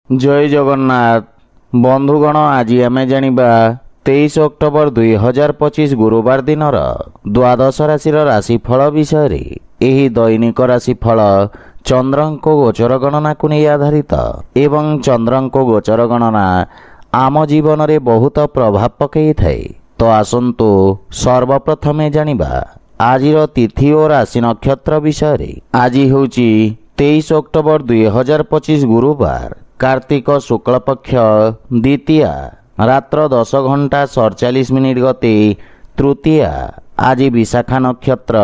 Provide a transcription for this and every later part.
जय जगन्नाथ बंधुगण आज आम जानिबा 23 अक्टोबर 2025 गुरुवार दिन द्वादश राशि राशिफल विषय एही दैनिक राशिफल चंद्रको गोचर गणना को नहीं आधारित एवं चंद्रको गोचर गणना आम जीवन में बहुत प्रभाव पकई थाए। तो आसंतु सर्वप्रथमे जानिबा आजिर तिथि और राशि नक्षत्र विषय। आज होची 23 अक्टोबर 2025 गुरुवार कार्तिक शुक्ल पक्ष द्वितीया रात्र 10:47 गते तृतीया। आज विशाखा नक्षत्र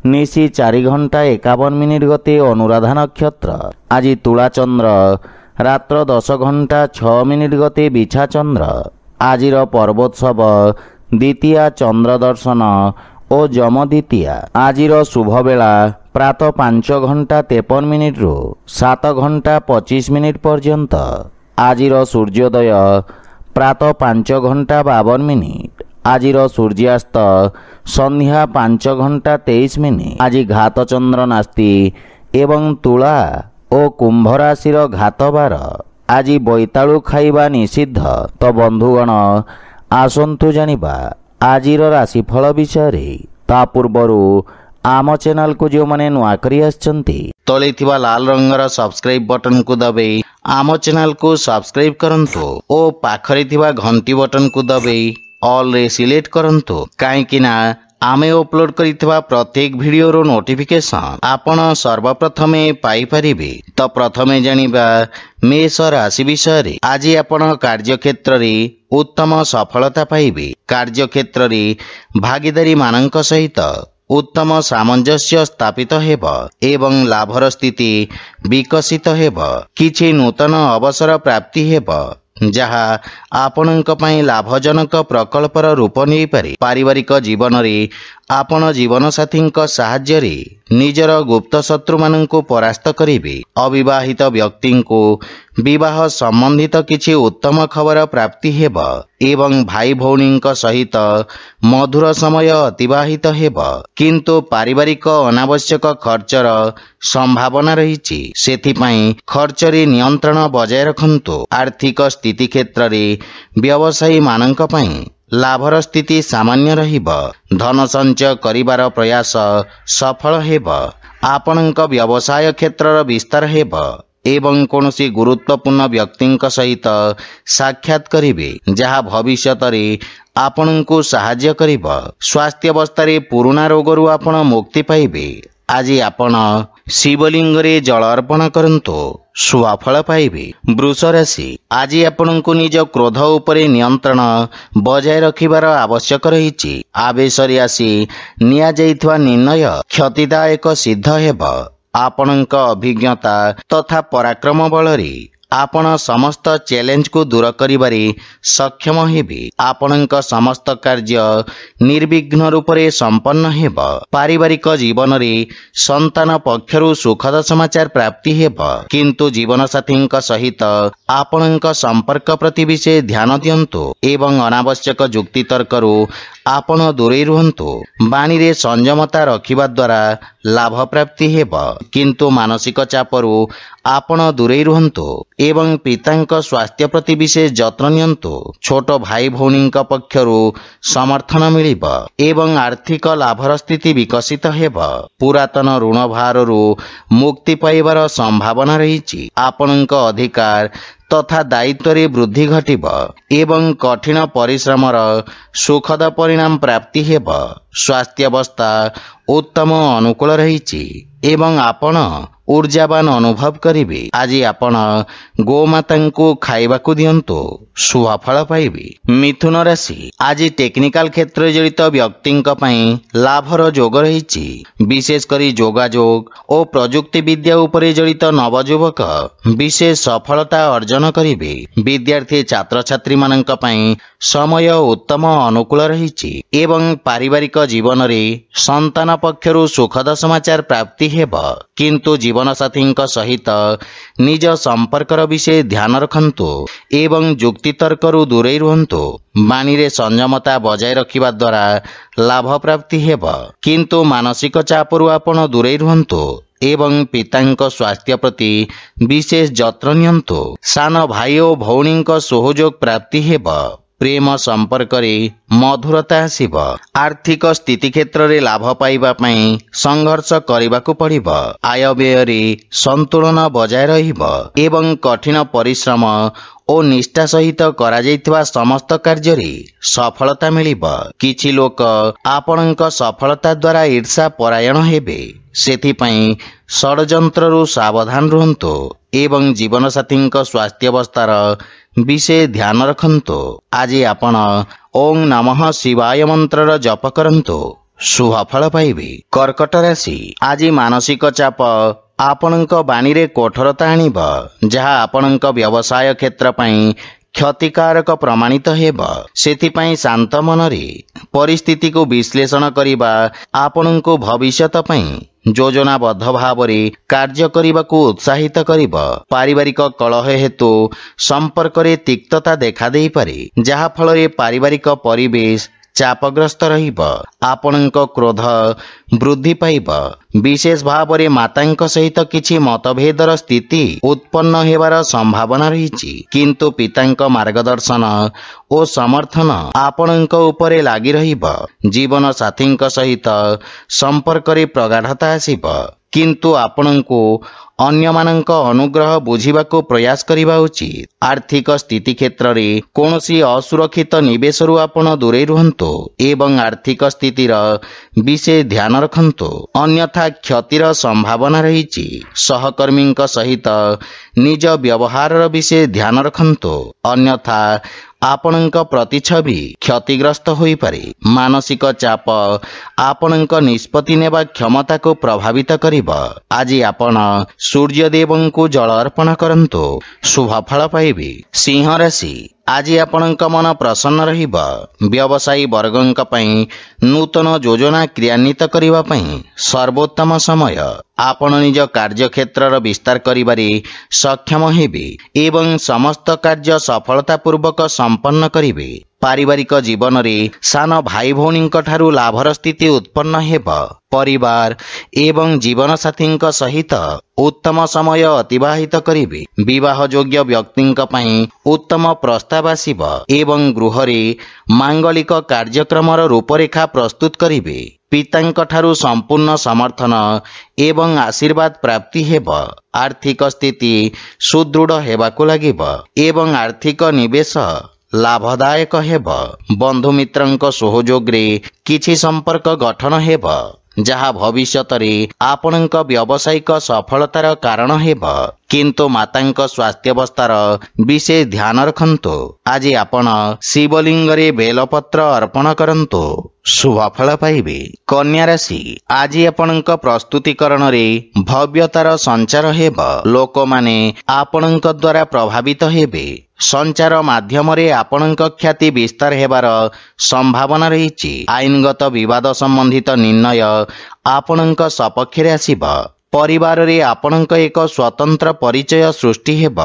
निशी 4:51 गते अनुराधा नक्षत्र। आज तुला चंद्र रात्र 10:06 गते बिछा चंद्र। आजिर पर्वोत्सव द्वितीया चंद्र दर्शन और जम द्वितीया। आजिर शुभ बेला प्रातः 5:53 रु 7:25 पर्यंत। आजिर सूर्योदय प्रातः 5:52। आजिर सूर्यास्त संध्या 5:23। आज घात चंद्र नास्ति एवं तुला और कुंभ राशि घात बार। आज बोईतालु खाइबा निषिद्ध। तो बंधुगण आसंतु जानिबा आजिर राशिफल विषय। ता पूर्वरु आम चैनल को जो माने नुआ करी आछंती तले थिबा लाल रंगर सब्सक्राइब बटन को दबाई आम चैनल को सब्सक्राइब करंतु ओ पाखरे थिबा घंटी बटन को दबाई ऑल रे सिलेक्ट करंतु काहेकि ना आमे अपलोड करिथिबा प्रत्येक वीडियो रो नोटिफिकेशन आपण सर्वप्रथमे पाई परिबे। तो प्रथमे जानिबा मेष राशि विषय। आज आपण कार्यक्षेत्र रे उत्तम सफलता पाइबे। कार्यक्षेत्र रे भागीदारी मानक सहित उत्तम सामंजस्य स्थापित हेब एवं लाभर स्थिति विकसित हेब। किछि नूतन अवसर प्राप्ति हेब जहा आपणक पई लाभजनक प्रकल्पर रूप नहीं पारे। पारिवारिक जीवन रे आपण जीवन साथी साहाय्य रे निजर गुप्त शत्रु माननकु परास्त करिवे। अविवाहित व्यक्ति को विवाह संबंधित किछि उत्तम खबर प्राप्ति हेब एवं भाई भौणी सहित मधुर समय अतिबाहित हेब। किंतु पारिवारिक अनावश्यक खर्चर संभावना रही सेथिपाई खर्च रे नियंत्रण बजाय रखंतु। आर्थिक स्थिति क्षेत्र रे व्यवसायी माननक पई लाभर स्थिति सामान्य रहिब। धन संचय करिबार प्रयास सफल हेब। आपणक व्यवसाय क्षेत्र विस्तार हेब एवं कोनोसी गुरुत्वपूर्ण व्यक्ति सहित साक्षात करिवे जहा भविष्यत रे आपणको सहाय्य करिब। स्वास्थ्य अवस्था रे पुराना रोगरु आपण मुक्ति पाइबे। आज आपण शिवलिंग रे जल अर्पण करंतु सुफल पाइबे। वृष राशि। आज आपणको निज क्रोध उपरे नियंत्रण बजाय रखिबार आवश्यक रही। आवेश रे आसी निया जाइथवा निर्णय क्षतिदायक सिद्ध हेब। आपणक अभिज्ञता तथा पराक्रम बल रे आपण समस्त चैलेंज को दूर करिबारे सक्षम हेबे। आपणक समस्त कार्य निर्विघ्न रूप से संपन्न हेब। पारिवारिक जीवन रे संतान पक्षरु सुखद समाचार प्राप्ति हेब। किंतु जीवन साथी सहित आपणक संपर्क प्रति विशेष ध्यान दियंतु एवं अनावश्यक जुक्ति तर्करु आपण दूरे रुहंतु। बाणी रे संयमता रखिबा द्वारा लाभ प्राप्ति हेब। किंतु मानसिक चापरु आपण दूरे रुहंतु एवं पितांक स्वास्थ्य प्रति विशेष जत्न नियंतु। छोट भाई भौणी पक्षरु समर्थन मिलिब एवं आर्थिक लाभर स्थिति विकसित हेब। पुरातन ऋण भाररु मुक्ति पाइबार संभावना रही। आपणक अधिकार तथा दायित्व रे वृद्धि घटिब एवं कठिन परिश्रमर सुखद परिणाम प्राप्ति हेब। स्वास्थ्य अवस्था उत्तम अनुकूल रही एवं आपण ऊर्जावान अनुभव करिवे। आज आपण गोमाता को खाइबा को दियंतु सुफल पाइबे। मिथुन राशि। आज टेक्निकल क्षेत्र जड़ित व्यक्ति लाभर जोग रही। विशेष करी जोगाजोग और प्रजुक्ति विद्या उपरे जड़ित नवयुवक विशेष सफलता अर्जन करिवे। विद्यार्थी छात्र छात्री माननक पई समय उत्तम अनुकूल रही एवं पारिवारिक जीवन रे संतान पक्षरु सुखद समाचार प्राप्ति हेब। किंतु जीवन साथी सहित निज संपर्कर विषय ध्यान रखंतु एवं जुक्ति तर्करु दूरे रुहंतु। बाणी रे संयमता बजाय रखिबा द्वारा लाभ प्राप्ति हेब। किंतु मानसिक चापरु आपण दूरे रुहंतु एवं पितांक स्वास्थ्य प्रति विशेष जत्न नियंतु। सान भाई और भौणी सहयोग प्राप्ति हेब। प्रेम संपर्क रे मधुरता आसिब। आर्थिक स्थिति क्षेत्र रे लाभ पाइबा पई संघर्ष करिबाकु पड़िब। आय व्यय रे संतुलन बजाय रहिब एवं कठिन परिश्रम और निष्ठा सहित करा जाइथिबा समस्त कार्य रे सफलता मिलिब। किछि लोक आपणक सफलता द्वारा ईर्षा परायण हेबे। सेथिपई षडयंत्ररु सावधान रुहंतु एवं जीवन साथी स्वास्थ्य अवस्थार विशेष ध्यान रखंतु। आज आपण ओं नमः शिवाय मंत्रर जप करंतु, शुभ फल पाइबे। कर्कट राशि आज मानसिक चाप आपणक बाणी रे कठोरता आनिब, जहा आपणक व्यवसाय क्षेत्र पई क्षतिकारक प्रमाणित हेब। सेथिपई शांत मनरे परिस्थिति को विश्लेषण करिबा आपणको भविष्यत पई योजनाबद्ध भावरे कार्य करने उत्साहित करिब। पारिवारिक कलह हेतु संपर्क रे तिक्तता देखा देई पारे, जहा फल रे पारिवारिक परिवेश चापग्रस्त रहिब। आपणक क्रोध वृद्धि पाइब। विशेष भावरे मातांक सहित किछि मतभेदर स्थिति उत्पन्न हेबार संभावना रहिछि, किंतु पितांक मार्गदर्शन और समर्थन आपणक उपरे लागि रहिब। जीवन साथींक सहित संपर्क रे प्रगाढ़ता आसिब, किंतु आपणको अन्य मानक अनुग्रह बुझिबाको प्रयास करिबा उचित। आर्थिक स्थिति क्षेत्र रे कोनोसी असुरक्षित निवेश रु आपण दूरे रुहंतु एवं आर्थिक स्थितिर विशेष ध्यान रखंतु, अन्यथा क्षतिर संभावना रहिछि। सहकर्मींक सहित निज व्यवहारर विशेष ध्यान रखंतु, अन्यथा आपणक प्रतिछवि क्षतिग्रस्त होई पारे। मानसिक चाप आपणक निष्पत्ति नेबा क्षमता को प्रभावित करिब। आज आपण सूर्यदेवंकु जल अर्पण करंतु, शुभ फल पाइबे। सिंह राशि आज आपणक मन प्रसन्न रहिब। व्यवसायी वर्गंक पई नूतन योजना क्रियान्वित करिबा पई सर्वोत्तम समय। आपण निज कार्य क्षेत्रर विस्तार करिबारे सक्षम हेबे एवं समस्त कार्य सफलता पूर्वक संपन्न करिबे। पारिवारिक जीवन रे सान भाई भौणी ठारू लाभर स्थिति उत्पन्न हेब। परिवार एवं जीवन साथी सहित उत्तम समय अतिबाहित करिबे। विवाह योग्य व्यक्ति पई उत्तम प्रस्ताव आसिब एवं गृह रे मांगलिक कार्यक्रमर रूपरेखा प्रस्तुत करिबे। पितांक ठारू संपूर्ण समर्थन एवं आशीर्वाद प्राप्ति हेब। आर्थिक स्थिति सुदृढ़ हेबाकु लागिब एवं आर्थिक निवेश लाभदायक हेब। बंधु मित्रंक सहयोग रे किछि संपर्क गठन हेब, जहा भविष्यत रे आपणक व्यावसायिक सफलतार कारण हेब, किंतु मातांक स्वास्थ्य अवस्थार विशेष ध्यान रखंतु। आज आपण शिवलिंग रे बेलपत्र अर्पण करंतु, शुभ फल पाइबे। कन्या राशि आज आपणक प्रस्तुतिकरण रे भव्यतार संचार हेब। लोक माने आपणक द्वारा प्रभावित हेबे। संचार माध्यम रे आपणक ख्याति विस्तार हेबार संभावना रहिछि। आईनगत विवाद संबंधित निर्णय आपणक सपक्ष रे आसिब। परिवार रे आपणक एक स्वतंत्र परिचय सृष्टि हेब।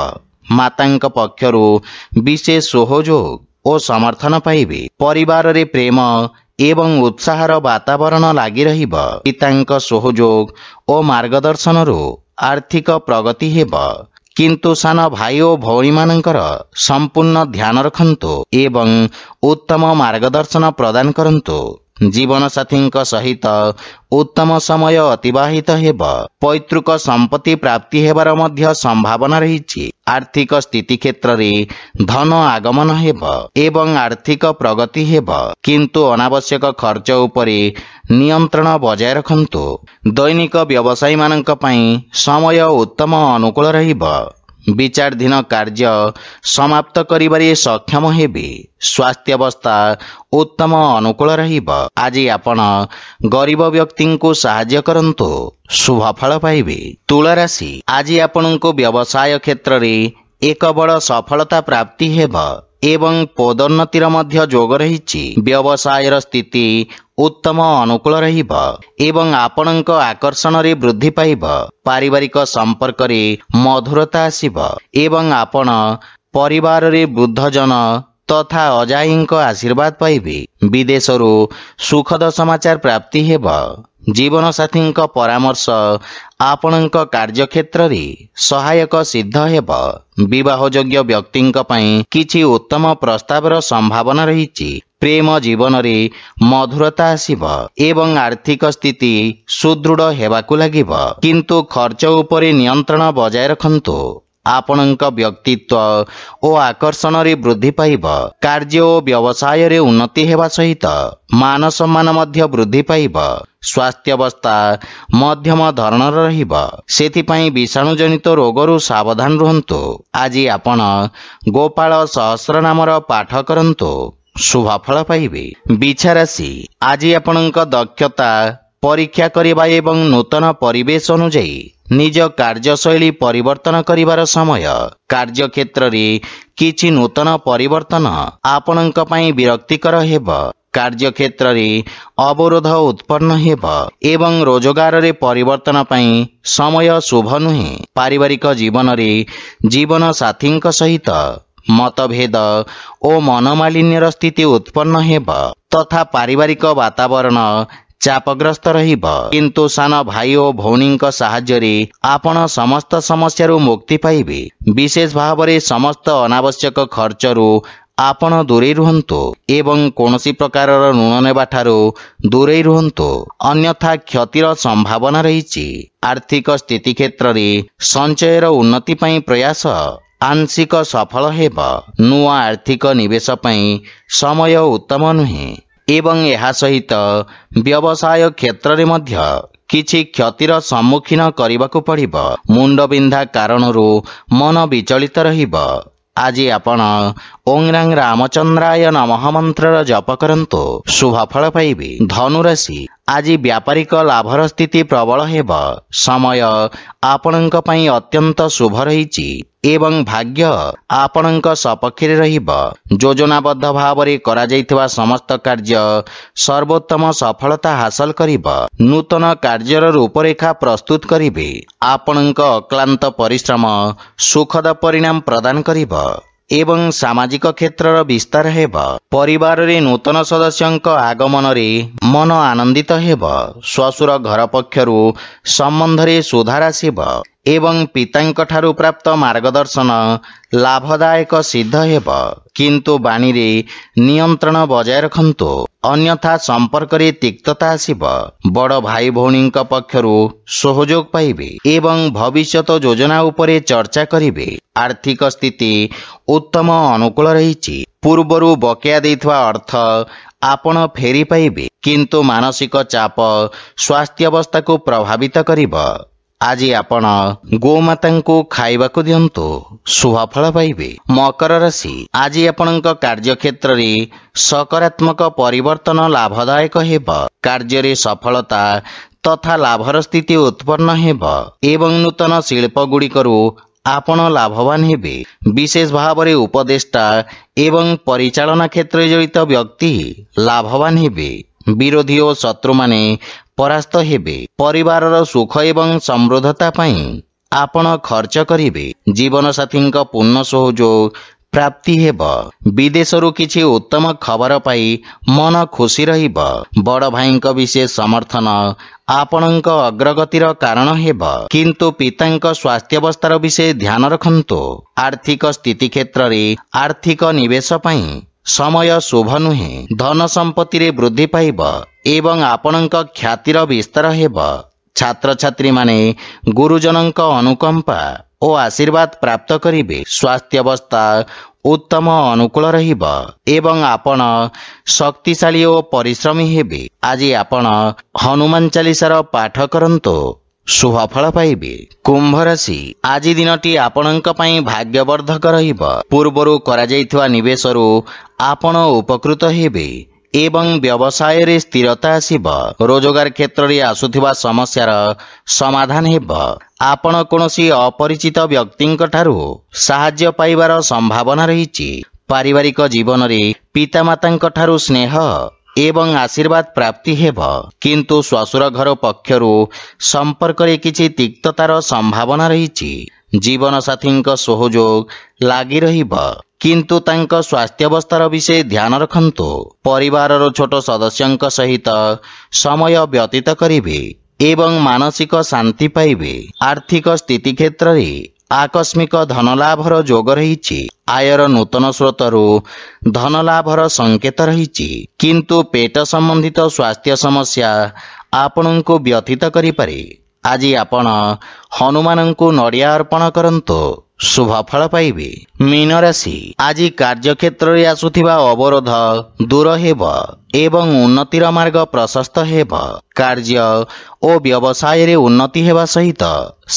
मातांक पक्षरु विशेष सहयोग और समर्थन पाइबे। परिवार रे प्रेम एवं उत्साहर वातावरण लागि रहिब। पितांक सहयोग और मार्गदर्शन रु आर्थिक प्रगति हेब, किंतु सान भाई और भौणी मानकर संपूर्ण ध्यान रखंतु एवं उत्तम मार्गदर्शन प्रदान करंतु। जीवन साथी सहित उत्तम समय अतिबाहित हेब। पैतृक संपत्ति प्राप्ति हेबार मध्य संभावना रहिछि। आर्थिक स्थिति क्षेत्र रे धन आगमन हेब एवं आर्थिक प्रगति हेब, किंतु अनावश्यक खर्च उपरे नियंत्रण बजाय रखंतु। दैनिक व्यवसायी मानक पई समय उत्तम अनुकूल रहिब। विचारधीन कार्य समाप्त करिबारे सक्षम हेबे। स्वास्थ्य अवस्था उत्तम अनुकूल रहिब। आज आपण गरीब व्यक्ति को सहाय्य करंतु, शुभ फल पाइबे। तुला राशि आज आपणको व्यवसाय क्षेत्र रे एक बड़ सफलता प्राप्ति हेब एवं पदोन्नतिर मध्य जोग रहिछि। व्यवसायर स्थिति उत्तम अनुकूल रहिब एवं आपणक आकर्षण रे वृद्धि पाइब। पारिवारिक संपर्क रे मधुरता आसिब एवं आपण परिवार रे वृद्धजन तथा अजाईंक आशीर्वाद पाइबे। विदेशरु सुखद समाचार प्राप्ति हेब। ଜୀବନସାଥୀଙ୍କ ପରାମର୍ଶ ଆପଣଙ୍କ କାର୍ଯ୍ୟକ୍ଷେତ୍ରରେ ସହାୟକ ସିଦ୍ଧ ହେବ। ବିବାହଯୋଗ୍ୟ ବ୍ୟକ୍ତିଙ୍କ ପାଇଁ କିଛି ଉତ୍ତମ ପ୍ରସ୍ତାବର ସମ୍ଭାବନା ରହିଛି। ପ୍ରେମ ଜୀବନରେ ମଧୁରତା ଆସିବ ଏବଂ ଆର୍ଥିକ ସ୍ଥିତି ସୁଦୃଢ଼ ହେବାକୁ ଲାଗିବ। କିନ୍ତୁ ଖର୍ଚ୍ଚ ଉପରେ ନିୟନ୍ତ୍ରଣ ବଜାୟ ରଖନ୍ତୁ। ଆପଣଙ୍କ ବ୍ୟକ୍ତିତ୍ୱ ଓ ଆକର୍ଷଣରେ ବୃଦ୍ଧି ପାଇବ। କାର୍ଯ୍ୟ ଓ ବ୍ୟବସାୟରେ ଉନ୍ନତି ହେବା ସହିତ ମାନ ସମ୍ମାନ ମଧ୍ୟ ବୃଦ୍ଧି ପାଇବ। ସ୍ୱାସ୍ଥ୍ୟାବସ୍ଥା ମଧ୍ୟମ ଧରଣର ରହିବ। ସେଥିପାଇଁ ବିଷାଣୁ ଜନିତ ରୋଗରୁ ସାବଧାନ ରୁହନ୍ତୁ। ଆଜି ଆପଣ ଗୋପାଳ ସହସ୍ର ନାମର ପାଠ କରନ୍ତୁ, ଶୁଭଫଳ ପାଇବେ। ବିଛା ରାଶି, ଆଜି ଆପଣଙ୍କ ଦକ୍ଷତା ପରୀକ୍ଷା କରିବା ଏବଂ ନୂତନ ପରିବେଶ ଅନୁଯାୟୀ ନିଜ କାର୍ଯ୍ୟଶୈଳୀ ପରିବର୍ତ୍ତନ କରିବାର ସମୟ। କାର୍ଯ୍ୟକ୍ଷେତ୍ରରେ କିଛି ନୂତନ ପରିବର୍ତ୍ତନ ଆପଣଙ୍କ ପାଇଁ ବିରକ୍ତିକର ହେବ। କାର୍ଯ୍ୟକ୍ଷେତ୍ରରେ ଅବରୋଧ ଉତ୍ପନ୍ନ ହେବ ଏବଂ ରୋଜଗାରରେ ପରିବର୍ତ୍ତନ ପାଇଁ ସମୟ ଶୁଭ ନୁହେଁ। ପାରିବାରିକ ଜୀବନରେ ଜୀବନସାଥୀଙ୍କ ସହିତ ମତଭେଦ ଓ ମନମାଳିନ୍ୟର ସ୍ଥିତି ଉତ୍ପନ୍ନ ହେବ ତଥା ପାରିବାରିକ ବାତାବରଣ ଚାପଗ୍ରସ୍ତ ରହିବ। କିନ୍ତୁ ସାନ ଭାଇ ଓ ଭଉଣୀଙ୍କ ସାହାଯ୍ୟରେ ଆପଣ ସମସ୍ତ ସମସ୍ୟାରୁ ମୁକ୍ତି ପାଇବେ। ବିଶେଷ ଭାବରେ ସମସ୍ତ ଅନାବଶ୍ୟକ ଖର୍ଚ୍ଚରୁ ଆପଣ ଦୂରେଇ ରୁହନ୍ତୁ ଏବଂ କୌଣସି ପ୍ରକାରର ଋଣ ନେବାଠାରୁ ଦୂରେଇ ରୁହନ୍ତୁ, ଅନ୍ୟଥା କ୍ଷତିର ସମ୍ଭାବନା ରହିଛି। ଆର୍ଥିକ ସ୍ଥିତି କ୍ଷେତ୍ରରେ ସଞ୍ଚୟର ଉନ୍ନତି ପାଇଁ ପ୍ରୟାସ ଆଂଶିକ ସଫଳ ହେବ। ନୂଆ ଆର୍ଥିକ ନିବେଶ ପାଇଁ ସମୟ ଉତ୍ତମ ନୁହେଁ ଏବଂ ଏହା ସହିତ ବ୍ୟବସାୟ କ୍ଷେତ୍ରରେ ମଧ୍ୟ କିଛି କ୍ଷତିର ସମ୍ମୁଖୀନ କରିବାକୁ ପଡ଼ିବ। ମୁଣ୍ଡବିନ୍ଧା କାରଣରୁ ମନ ବିଚଳିତ ରହିବ। ଆଜି ଆପଣ ଓଂ ରାଂ ରାମଚନ୍ଦ୍ରାୟ ନମଃ ମନ୍ତ୍ରର ଜପ କରନ୍ତୁ, ଶୁଭଫଳ ପାଇବେ। ଧନୁରାଶି, ଆଜି ବ୍ୟାପାରିକ ଲାଭର ସ୍ଥିତି ପ୍ରବଳ ହେବ। ସମୟ ଆପଣଙ୍କ ପାଇଁ ଅତ୍ୟନ୍ତ ଶୁଭ ରହିଛି ଏବଂ ଭାଗ୍ୟ ଆପଣଙ୍କ ସପକ୍ଷରେ ରହିବ। ଯୋଜନାବଦ୍ଧ ଭାବରେ କରାଯାଇଥିବା ସମସ୍ତ କାର୍ଯ୍ୟ ସର୍ବୋତ୍ତମ ସଫଳତା ହାସଲ କରିବ। ନୂତନ କାର୍ଯ୍ୟର ରୂପରେଖା ପ୍ରସ୍ତୁତ କରିବେ। ଆପଣଙ୍କ ଅକ୍ଲାନ୍ତ ପରିଶ୍ରମ ସୁଖଦ ପରିଣାମ ପ୍ରଦାନ କରିବ ଏବଂ ସାମାଜିକ କ୍ଷେତ୍ରର ବିସ୍ତାର ହେବ। ପରିବାରରେ ନୂତନ ସଦସ୍ୟଙ୍କ ଆଗମନରେ ମନ ଆନନ୍ଦିତ ହେବ। ଶ୍ୱଶୁର ଘର ପକ୍ଷରୁ ସମ୍ବନ୍ଧରେ ସୁଧାର ଆସିବ ଏବଂ ପିତାଙ୍କ ଠାରୁ ପ୍ରାପ୍ତ ମାର୍ଗଦର୍ଶନ ଲାଭଦାୟକ ସିଦ୍ଧ ହେବ। କିନ୍ତୁ ବାଣୀରେ ନିୟନ୍ତ୍ରଣ ବଜାୟ ରଖନ୍ତୁ, ଅନ୍ୟଥା ସମ୍ପର୍କରେ ତିକ୍ତତା ଆସିବ। ବଡ଼ ଭାଇ ଭଉଣୀଙ୍କ ପକ୍ଷରୁ ସହଯୋଗ ପାଇବେ ଏବଂ ଭବିଷ୍ୟତ ଯୋଜନା ଉପରେ ଚର୍ଚ୍ଚା କରିବେ। ଆର୍ଥିକ ସ୍ଥିତି ଉତ୍ତମ ଅନୁକୂଳ ରହିଛି। ପୂର୍ବରୁ ବକେୟା ଦେଇଥିବା ଅର୍ଥ ଆପଣ ଫେରି ପାଇବେ, କିନ୍ତୁ ମାନସିକ ଚାପ ସ୍ୱାସ୍ଥ୍ୟାବସ୍ଥାକୁ ପ୍ରଭାବିତ କରିବ। ଆଜି ଆପଣ ଗୋମାତାଙ୍କୁ ଖାଇବାକୁ ଦିଅନ୍ତୁ, ଶୁଭଫଳ ପାଇବେ। ମକର ରାଶି, ଆଜି ଆପଣଙ୍କ କାର୍ଯ୍ୟକ୍ଷେତ୍ରରେ ସକାରାତ୍ମକ ପରିବର୍ତ୍ତନ ଲାଭଦାୟକ ହେବ। କାର୍ଯ୍ୟରେ ସଫଳତା ତଥା ଲାଭର ସ୍ଥିତି ଉତ୍ପନ୍ନ ହେବ ଏବଂ ନୂତନ ଶିଳ୍ପଗୁଡ଼ିକରୁ ଆପଣ ଲାଭବାନ ହେବେ। ବିଶେଷ ଭାବରେ ଉପଦେଷ୍ଟା ଏବଂ ପରିଚାଳନା କ୍ଷେତ୍ରରେ ଜଡ଼ିତ ବ୍ୟକ୍ତି ଲାଭବାନ ହେବେ। ବିରୋଧୀ ଓ ଶତ୍ରୁମାନେ ପରାସ୍ତ ହେବେ। ପରିବାରର ସୁଖ ଏବଂ ସମୃଦ୍ଧତା ପାଇଁ ଆପଣ ଖର୍ଚ୍ଚ କରିବେ। ଜୀବନସାଥୀଙ୍କ ପୂର୍ଣ୍ଣ ସହଯୋଗ ପ୍ରାପ୍ତି ହେବ। ବିଦେଶରୁ କିଛି ଉତ୍ତମ ଖବର ପାଇ ମନ ଖୁସି ରହିବ। ବଡ଼ ଭାଇଙ୍କ ବିଶେଷ ସମର୍ଥନ ଆପଣଙ୍କ ଅଗ୍ରଗତିର କାରଣ ହେବ, କିନ୍ତୁ ପିତାଙ୍କ ସ୍ୱାସ୍ଥ୍ୟାବସ୍ଥାର ବିଷୟ ଧ୍ୟାନ ରଖନ୍ତୁ। ଆର୍ଥିକ ସ୍ଥିତି କ୍ଷେତ୍ରରେ ଆର୍ଥିକ ନିବେଶ ପାଇଁ ସମୟ ଶୁଭ ନୁହେଁ। ଧନ ସମ୍ପତ୍ତିରେ ବୃଦ୍ଧି ପାଇବ ଏବଂ ଆପଣଙ୍କ ଖ୍ୟାତିର ବିସ୍ତାର ହେବ। ଛାତ୍ରଛାତ୍ରୀମାନେ ଗୁରୁଜନଙ୍କ ଅନୁକମ୍ପା ଓ ଆଶୀର୍ବାଦ ପ୍ରାପ୍ତ କରିବେ। ସ୍ୱାସ୍ଥ୍ୟାବସ୍ଥା ଉତ୍ତମ ଅନୁକୂଳ ରହିବ ଏବଂ ଆପଣ ଶକ୍ତିଶାଳୀ ଓ ପରିଶ୍ରମୀ ହେବେ। ଆଜି ଆପଣ ହନୁମାନ ଚାଳିଶାର ପାଠ କରନ୍ତୁ, ଶୁଭଫଳ ପାଇବେ। କୁମ୍ଭ ରାଶି, ଆଜି ଦିନଟି ଆପଣଙ୍କ ପାଇଁ ଭାଗ୍ୟବର୍ଦ୍ଧକ ରହିବ। ପୂର୍ବରୁ କରାଯାଇଥିବା ନିବେଶରୁ ଆପଣ ଉପକୃତ ହେବେ ଏବଂ ବ୍ୟବସାୟରେ ସ୍ଥିରତା ଆସିବ। ରୋଜଗାର କ୍ଷେତ୍ରରେ ଆସୁଥିବା ସମସ୍ୟାର ସମାଧାନ ହେବ। ଆପଣ କୌଣସି ଅପରିଚିତ ବ୍ୟକ୍ତିଙ୍କ ଠାରୁ ସାହାଯ୍ୟ ପାଇବାର ସମ୍ଭାବନା ରହିଛି। ପାରିବାରିକ ଜୀବନରେ ପିତାମାତାଙ୍କ ଠାରୁ ସ୍ନେହ ଏବଂ ଆଶୀର୍ବାଦ ପ୍ରାପ୍ତି ହେବ, କିନ୍ତୁ ଶ୍ୱଶୁର ଘର ପକ୍ଷରୁ ସମ୍ପର୍କରେ କିଛି ତିକ୍ତତାର ସମ୍ଭାବନା ରହିଛି। ଜୀବନସାଥୀଙ୍କ ସହଯୋଗ ଲାଗି ରହିବ କିନ୍ତୁ ତାଙ୍କ ସ୍ୱାସ୍ଥ୍ୟାବସ୍ଥାର ବିଷୟ ଧ୍ୟାନ ରଖନ୍ତୁ। ପରିବାରର ଛୋଟ ସଦସ୍ୟଙ୍କ ସହିତ ସମୟ ବ୍ୟତୀତ କରିବେ ଏବଂ ମାନସିକ ଶାନ୍ତି ପାଇବେ। ଆର୍ଥିକ ସ୍ଥିତି କ୍ଷେତ୍ରରେ ଆକସ୍ମିକ ଧନଲାଭର ଯୋଗ ରହିଛି। ଆୟର ନୂତନ ସ୍ରୋତରୁ ଧନଲାଭର ସଂକେତ ରହିଛି, କିନ୍ତୁ ପେଟ ସମ୍ବନ୍ଧିତ ସ୍ୱାସ୍ଥ୍ୟ ସମସ୍ୟା ଆପଣଙ୍କୁ ବ୍ୟଥିତ କରିପାରେ। ଆଜି ଆପଣ ହନୁମାନଙ୍କୁ ନଡ଼ିଆ ଅର୍ପଣ କରନ୍ତୁ, ଶୁଭ ଫଳ ପାଇବେ। ମୀନ ରାଶି, ଆଜି କାର୍ଯ୍ୟକ୍ଷେତ୍ରରେ ଆସୁଥିବା ଅବରୋଧ ଦୂର ହେବ ଏବଂ ଉନ୍ନତିର ମାର୍ଗ ପ୍ରଶସ୍ତ ହେବ। କାର୍ଯ୍ୟ ଓ ବ୍ୟବସାୟରେ ଉନ୍ନତି ହେବା ସହିତ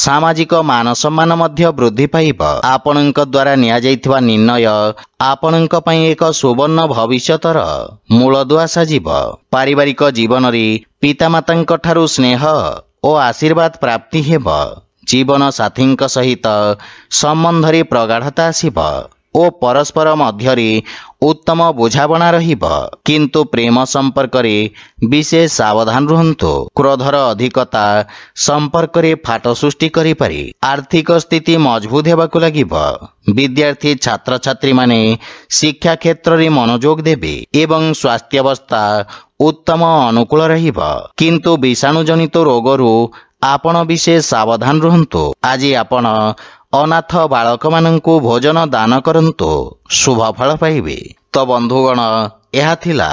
ସାମାଜିକ ମାନ ସମ୍ମାନ ମଧ୍ୟ ବୃଦ୍ଧି ପାଇବ। ଆପଣଙ୍କ ଦ୍ୱାରା ନିଆଯାଇଥିବା ନିର୍ଣ୍ଣୟ ଆପଣଙ୍କ ପାଇଁ ଏକ ସୁବର୍ଣ୍ଣ ଭବିଷ୍ୟତର ମୂଳଦୁଆ ସାଜିବ। ପାରିବାରିକ ଜୀବନରେ ପିତାମାତାଙ୍କ ଠାରୁ ସ୍ନେହ ଓ ଆଶୀର୍ବାଦ ପ୍ରାପ୍ତି ହେବ। ଜୀବନ ସାଥୀଙ୍କ ସହିତ ସମ୍ବନ୍ଧରେ ପ୍ରଗାଢ଼ତା ଆସିବ ଓ ପରସ୍ପର ମଧ୍ୟରେ ଉତ୍ତମ ବୁଝାମଣା ରହିବ, କିନ୍ତୁ ପ୍ରେମ ସମ୍ପର୍କରେ ବିଶେଷ ସାବଧାନ ରୁହନ୍ତୁ। କ୍ରୋଧର ଅଧିକତା ସମ୍ପର୍କରେ ଫାଟ ସୃଷ୍ଟି କରିପାରେ। ଆର୍ଥିକ ସ୍ଥିତି ମଜବୁତ ହେବାକୁ ଲାଗିବ। ବିଦ୍ୟାର୍ଥୀ ଛାତ୍ରଛାତ୍ରୀମାନେ ଶିକ୍ଷା କ୍ଷେତ୍ରରେ ମନୋଯୋଗ ଦେବେ ଏବଂ ସ୍ୱାସ୍ଥ୍ୟାବସ୍ଥା ଉତ୍ତମ ଅନୁକୂଳ ରହିବ, କିନ୍ତୁ ବିଷାଣୁଜନିତ ରୋଗରୁ ଆପଣ ବିଶେଷ ସାବଧାନ ରୁହନ୍ତୁ। ଆଜି ଆପଣ ଅନାଥ ବାଳକମାନଙ୍କୁ ଭୋଜନ ଦାନ କରନ୍ତୁ, ଶୁଭ ଫଳ ପାଇବେ। ତ ବନ୍ଧୁଗଣ, ଏହା ଥିଲା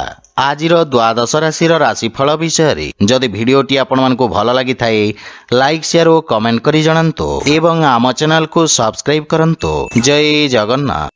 ଆଜିର ଦ୍ୱାଦଶ ରାଶିର ରାଶିଫଳ ବିଷୟରେ। ଯଦି ଭିଡ଼ିଓଟି ଆପଣମାନଙ୍କୁ ଭଲ ଲାଗିଥାଏ, ଲାଇକ୍, ସେୟାର ଓ କମେଣ୍ଟ କରି ଜଣାନ୍ତୁ ଏବଂ ଆମ ଚ୍ୟାନେଲକୁ ସବସ୍କ୍ରାଇବ୍ କରନ୍ତୁ। ଜୟ ଜଗନ୍ନାଥ।